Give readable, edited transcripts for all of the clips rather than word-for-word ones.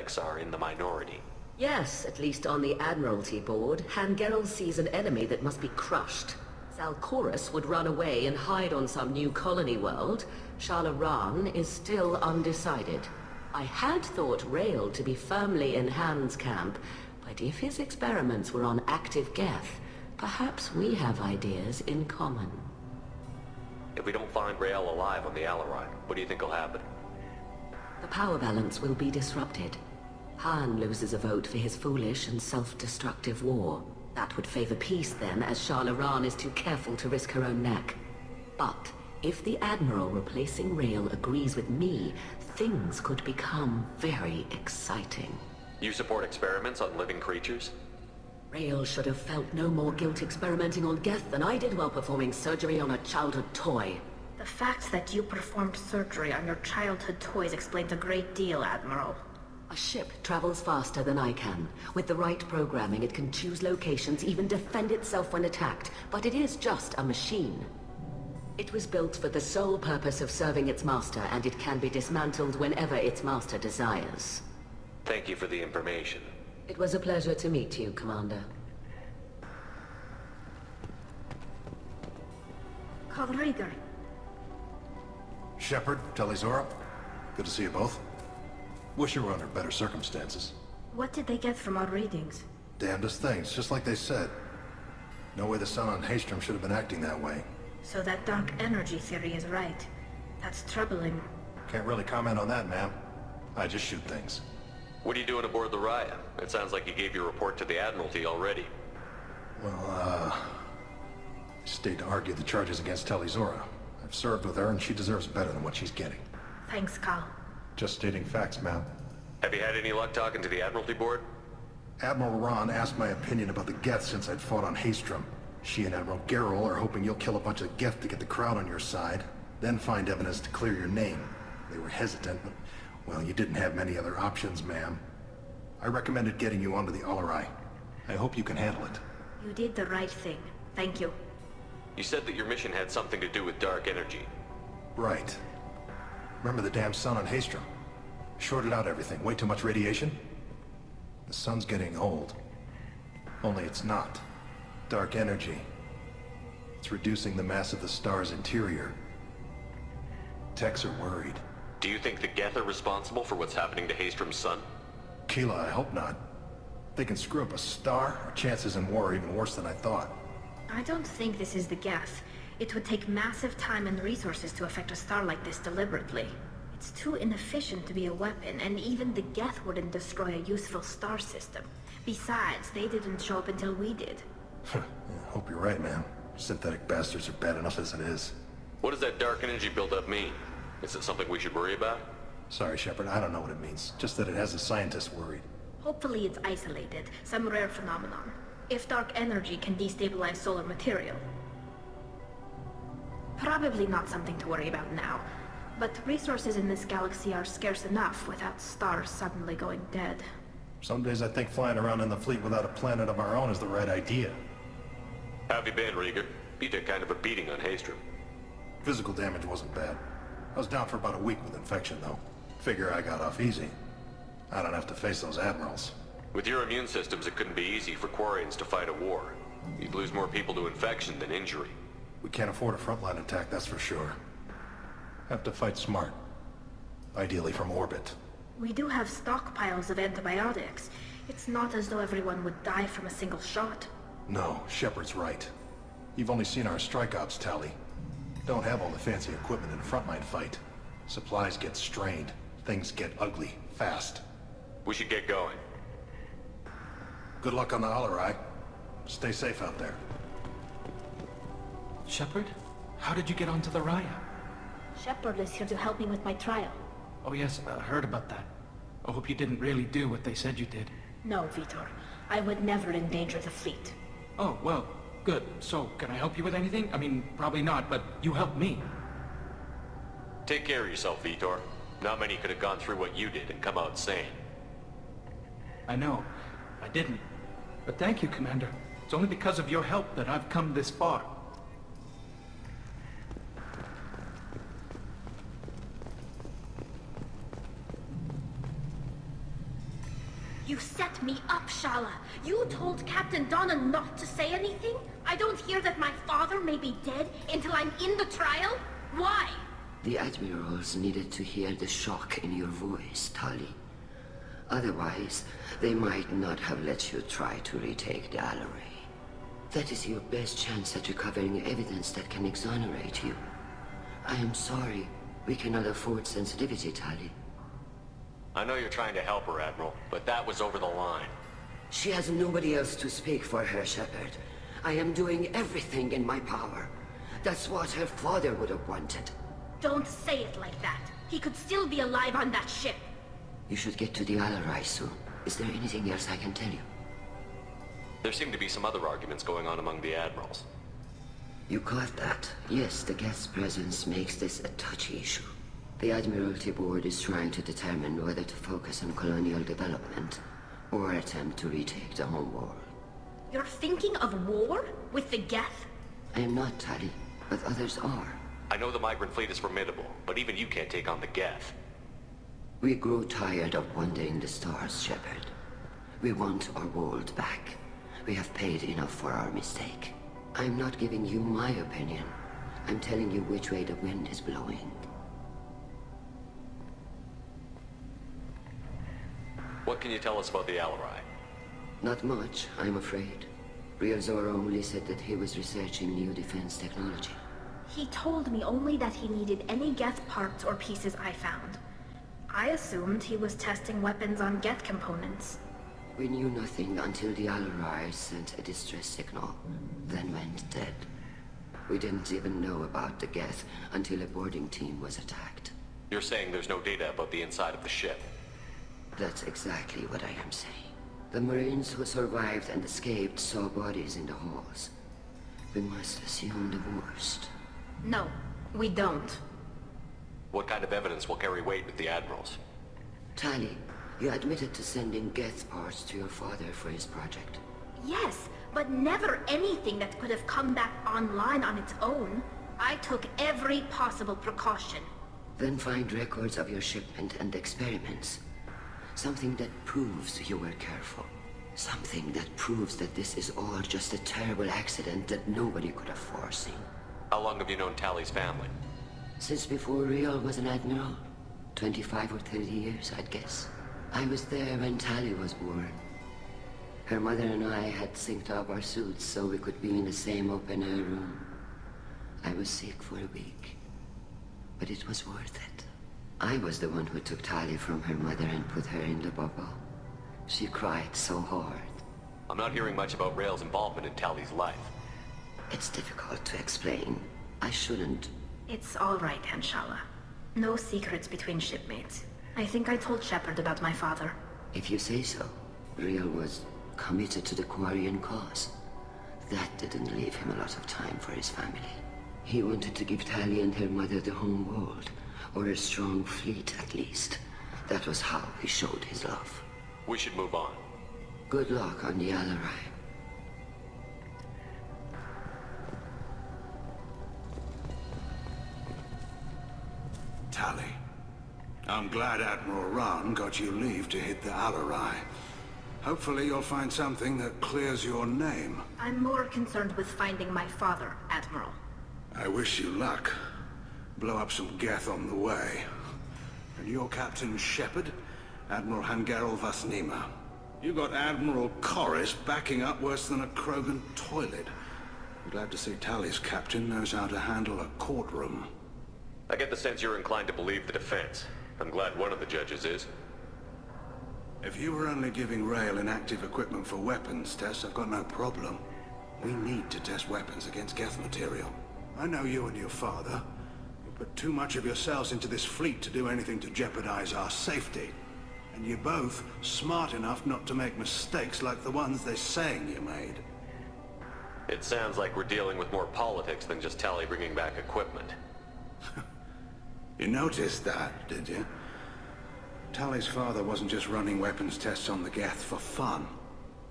synthetics are in the minority. Yes, at least on the Admiralty board, Hangerel sees an enemy that must be crushed. Zalcorus would run away and hide on some new colony world. Shalaran is still undecided. I had thought Rael to be firmly in Han's camp, but if his experiments were on active Geth, perhaps we have ideas in common. If we don't find Rael alive on the Alarai, what do you think will happen? The power balance will be disrupted. Han loses a vote for his foolish and self-destructive war. That would favor peace then, as Shalaran is too careful to risk her own neck. But if the Admiral replacing Rael agrees with me, things could become very exciting. You support experiments on living creatures? Rael should have felt no more guilt experimenting on Geth than I did while performing surgery on a childhood toy. The fact that you performed surgery on your childhood toys explains a great deal, Admiral. A ship travels faster than I can. With the right programming, it can choose locations, even defend itself when attacked. But it is just a machine. It was built for the sole purpose of serving its master, and it can be dismantled whenever its master desires. Thank you for the information. It was a pleasure to meet you, Commander. Rieger. Shepard, Telizora. Good to see you both. Wish you were under better circumstances. What did they get from our readings? Damnedest things, just like they said. No way the sun on Haystrom should have been acting that way. So that dark energy theory is right. That's troubling. Can't really comment on that, ma'am. I just shoot things. What are you doing aboard the Raya? It sounds like you gave your report to the Admiralty already. Well, stayed to argue the charges against Telizora. I've served with her, and she deserves better than what she's getting. Thanks, Cal. Just stating facts, ma'am. Have you had any luck talking to the Admiralty board? Admiral Ron asked my opinion about the Geth since I'd fought on Haystrom. She and Admiral Gerrel are hoping you'll kill a bunch of Geth to get the crowd on your side, then find evidence to clear your name. They were hesitant, but, well, you didn't have many other options, ma'am. I recommended getting you onto the Alarai. I hope you can handle it. You did the right thing. Thank you. You said that your mission had something to do with dark energy. Right. Remember the damn sun on Haystrom? Shorted out everything. Way too much radiation? The sun's getting old. Only it's not. Dark energy. It's reducing the mass of the star's interior. Techs are worried. Do you think the Geth are responsible for what's happening to Haystrom's sun? Keela, I hope not. If they can screw up a star, our chances in war are even worse than I thought. I don't think this is the Geth. It would take massive time and resources to affect a star like this deliberately. It's too inefficient to be a weapon, and even the Geth wouldn't destroy a useful star system. Besides, they didn't show up until we did. Yeah, hope you're right, man. Synthetic bastards are bad enough as it is. What does that dark energy buildup mean? Is it something we should worry about? Sorry, Shepard, I don't know what it means. Just that it has the scientists worried. Hopefully it's isolated, some rare phenomenon. If dark energy can destabilize solar material. Probably not something to worry about now. But resources in this galaxy are scarce enough without stars suddenly going dead. Some days I think flying around in the fleet without a planet of our own is the right idea. How have you been, Rieger? You took kind of a beating on Haystrom. Physical damage wasn't bad. I was down for about a week with infection, though. Figure I got off easy. I don't have to face those admirals. With your immune systems, it couldn't be easy for Quarians to fight a war. You'd lose more people to infection than injury. We can't afford a frontline attack, that's for sure. Have to fight smart. Ideally from orbit. We do have stockpiles of antibiotics. It's not as though everyone would die from a single shot. No, Shepard's right. You've only seen our strike ops tally. Don't have all the fancy equipment in a frontline fight. Supplies get strained. Things get ugly, fast. We should get going. Good luck on the Alarai. Stay safe out there. Shepard? How did you get onto the Raya? Shepard is here to help me with my trial. Oh yes, I heard about that. I hope you didn't really do what they said you did. No, Vitor. I would never endanger the fleet. Oh, well, good. So, can I help you with anything? I mean, probably not, but you helped me. Take care of yourself, Vitor. Not many could have gone through what you did and come out sane. I know. I didn't. But thank you, Commander. It's only because of your help that I've come this far. You set me up, Shala. You told Captain Donna not to say anything? I don't hear that my father may be dead until I'm in the trial? Why? The admirals needed to hear the shock in your voice, Tali. Otherwise, they might not have let you try to retake the Alaray. That is your best chance at recovering evidence that can exonerate you. I am sorry. We cannot afford sensitivity, Tali. I know you're trying to help her, Admiral, but that was over the line. She has nobody else to speak for her, Shepard. I am doing everything in my power. That's what her father would have wanted. Don't say it like that. He could still be alive on that ship. You should get to the Alarai soon. Is there anything else I can tell you? There seem to be some other arguments going on among the Admirals. You caught that? Yes, the guest's presence makes this a touchy issue. The Admiralty Board is trying to determine whether to focus on colonial development or attempt to retake the home world. You're thinking of war? With the Geth? I am not, Tali, but others are. I know the migrant fleet is formidable, but even you can't take on the Geth. We grow tired of wandering the stars, Shepard. We want our world back. We have paid enough for our mistake. I'm not giving you my opinion. I'm telling you which way the wind is blowing. What can you tell us about the Alarai? Not much, I'm afraid. Ryozora only said that he was researching new defense technology. He told me only that he needed any Geth parts or pieces I found. I assumed he was testing weapons on Geth components. We knew nothing until the Alarai sent a distress signal, then went dead. We didn't even know about the Geth until a boarding team was attacked. You're saying there's no data about the inside of the ship? That's exactly what I am saying. The Marines who survived and escaped saw bodies in the halls. We must assume the worst. No, we don't. What kind of evidence will carry weight with the Admirals? Tali, you admitted to sending Geth parts to your father for his project. Yes, but never anything that could have come back online on its own. I took every possible precaution. Then find records of your shipment and experiments. Something that proves you were careful. Something that proves that this is all just a terrible accident that nobody could have foreseen. How long have you known Tali's family? Since before Riel was an admiral. 25 or 30 years, I'd guess. I was there when Tali was born. Her mother and I had synced up our suits so we could be in the same open-air room. I was sick for a week, but it was worth it. I was the one who took Tali from her mother and put her in the bubble. She cried so hard. I'm not hearing much about Rael's involvement in Tali's life. It's difficult to explain. I shouldn't. It's all right, Anshala. No secrets between shipmates. I think I told Shepard about my father. If you say so. Riel was committed to the Quarian cause. That didn't leave him a lot of time for his family. He wanted to give Tali and her mother the home world, or a strong fleet at least. That was how he showed his love. We should move on. Good luck on the Alarai. Tali, I'm glad Admiral Rahn got you leave to hit the Alarai. Hopefully you'll find something that clears your name. I'm more concerned with finding my father, Admiral. I wish you luck. Blow up some Geth on the way. And you're Captain Shepard, Admiral Hangarel Vasnima. You got Admiral Corris backing up worse than a Krogan toilet. I'm glad to see Tali's captain knows how to handle a courtroom. I get the sense you're inclined to believe the defense. I'm glad one of the judges is. If you were only giving Rael inactive equipment for weapons tests, I've got no problem. We need to test weapons against Geth material. I know you and your father. You put too much of yourselves into this fleet to do anything to jeopardize our safety. And you're both smart enough not to make mistakes like the ones they're saying you made. It sounds like we're dealing with more politics than just Tali bringing back equipment. You noticed that, did you? Tali's father wasn't just running weapons tests on the Geth for fun.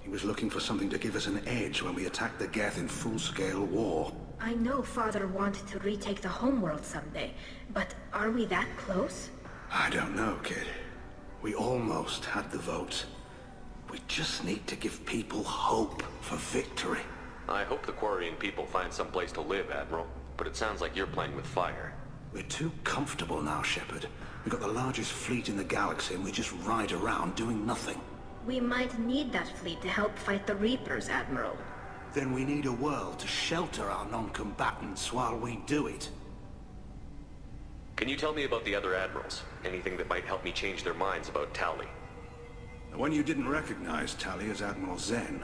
He was looking for something to give us an edge when we attacked the Geth in full-scale war. I know Father wanted to retake the homeworld someday, but are we that close? I don't know, kid. We almost had the votes. We just need to give people hope for victory. I hope the Quarian people find some place to live, Admiral. But it sounds like you're playing with fire. We're too comfortable now, Shepard. We've got the largest fleet in the galaxy and we just ride around doing nothing. We might need that fleet to help fight the Reapers, Admiral. Then we need a world to shelter our non-combatants while we do it. Can you tell me about the other Admirals? Anything that might help me change their minds about Tali? The one you didn't recognize, Tali, is Admiral Zen.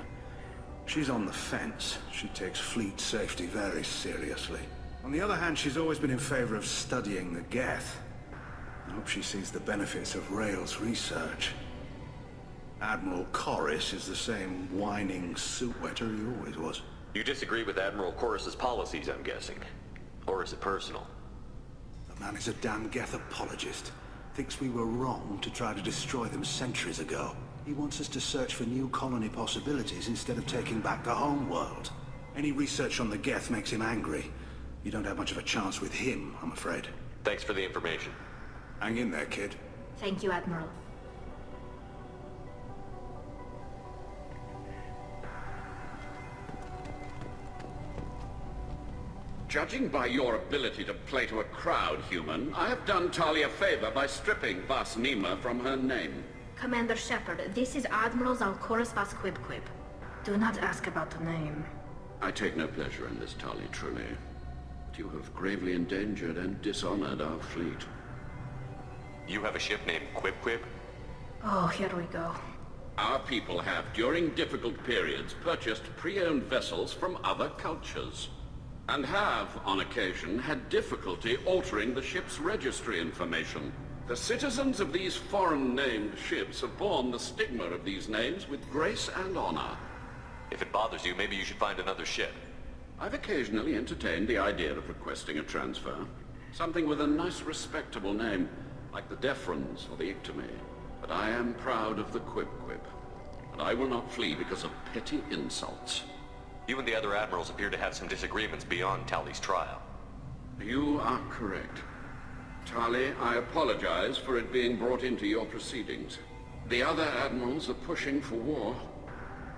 She's on the fence. She takes fleet safety very seriously. On the other hand, she's always been in favor of studying the Geth. I hope she sees the benefits of Rael's research. Admiral Corus is the same whining suit-wetter he always was. You disagree with Admiral Corus's policies, I'm guessing. Or is it personal? The man is a damn Geth apologist. Thinks we were wrong to try to destroy them centuries ago. He wants us to search for new colony possibilities instead of taking back the home world. Any research on the Geth makes him angry. You don't have much of a chance with him, I'm afraid. Thanks for the information. Hang in there, kid. Thank you, Admiral. Judging by your ability to play to a crowd, human, I have done Tali a favor by stripping Vas Nima from her name. Commander Shepard, this is Admiral Zalcorus Vas Quibquib. Do not ask about the name. I take no pleasure in this, Tali, truly. But you have gravely endangered and dishonored our fleet. You have a ship named Quib? Oh, here we go. Our people have, during difficult periods, purchased pre-owned vessels from other cultures. And have, on occasion, had difficulty altering the ship's registry information. The citizens of these foreign-named ships have borne the stigma of these names with grace and honor. If it bothers you, maybe you should find another ship. I've occasionally entertained the idea of requesting a transfer. Something with a nice, respectable name, like the Defrons or the Ictomy. But I am proud of the Quib, and I will not flee because of petty insults. You and the other admirals appear to have some disagreements beyond Tali's trial. You are correct. Tali, I apologize for it being brought into your proceedings. The other admirals are pushing for war.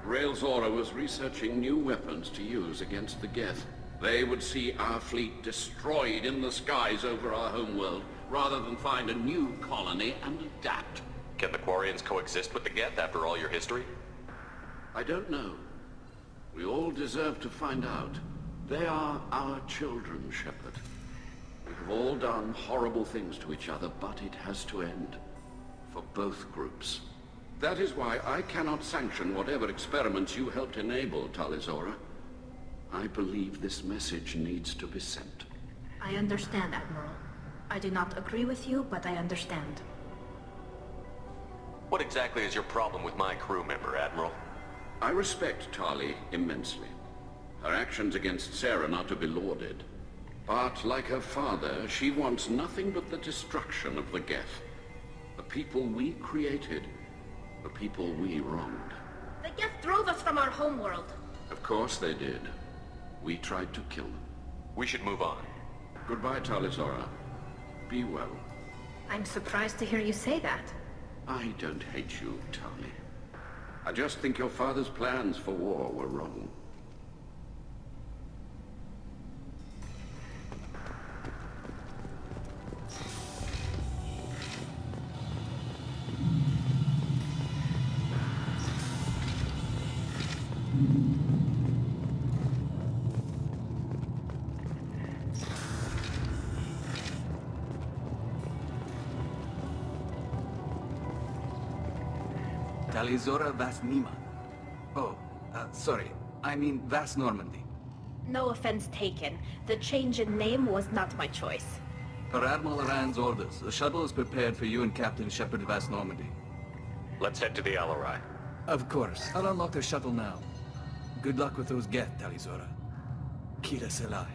Rael Zora was researching new weapons to use against the Geth. They would see our fleet destroyed in the skies over our homeworld, rather than find a new colony and adapt. Can the Quarians coexist with the Geth after all your history? I don't know. We all deserve to find out. They are our children, Shepard. We have all done horrible things to each other, but it has to end. For both groups. That is why I cannot sanction whatever experiments you helped enable, Tali Zora. I believe this message needs to be sent. I understand, Admiral. I do not agree with you, but I understand. What exactly is your problem with my crew member, Admiral? I respect Tali immensely. Her actions against Sarah are not to be lauded. But, like her father, she wants nothing but the destruction of the Geth. The people we created, the people we wronged. The Geth drove us from our homeworld. Of course they did. We tried to kill them. We should move on. Goodbye, Tali Zora. Be well. I'm surprised to hear you say that. I don't hate you, Tali. I just think your father's plans for war were wrong. Tali Zora Vas Nima. Oh, sorry. I mean Vas Normandy. No offense taken. The change in name was not my choice. Per Admiral Rand's orders, the shuttle is prepared for you and Captain Shepard Vas Normandy. Let's head to the Alarai. Of course. I'll unlock the shuttle now. Good luck with those Geth, Tali Zora. Kira Selai.